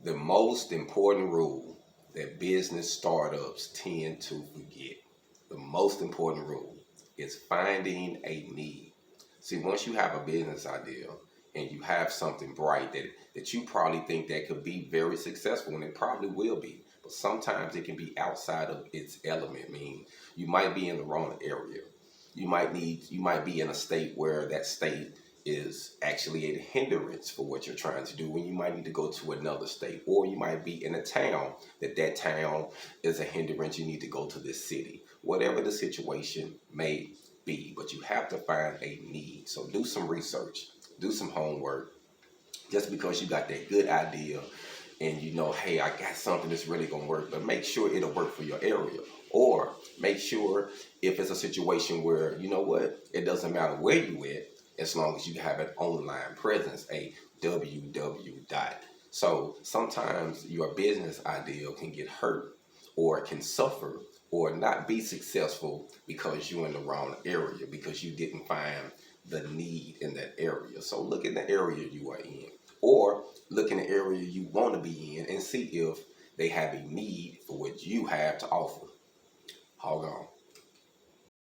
The most important rule that business startups tend to forget, the most important rule is finding a need. See, once you have a business idea and you have something bright that you probably think that could be very successful, and it probably will be, but sometimes it can be outside of its element. Meaning you might be in the wrong area. You might be in a state where that state is actually a hindrance for what you're trying to do, when you might need to go to another state, or you might be in a town that town is a hindrance, you need to go to this city. Whatever the situation may be, but you have to find a need. So do some research, do some homework. Just because you got that good idea and you know, hey, I got something that's really gonna work, but make sure it'll work for your area. Or make sure if it's a situation where, you know what, it doesn't matter where you at, as long as you have an online presence, a www dot. So sometimes your business idea can get hurt, or it can suffer, or not be successful because you're in the wrong area, because you didn't find the need in that area. So look at the area you are in, or look in the area you want to be in and see if they have a need for what you have to offer. HogOn.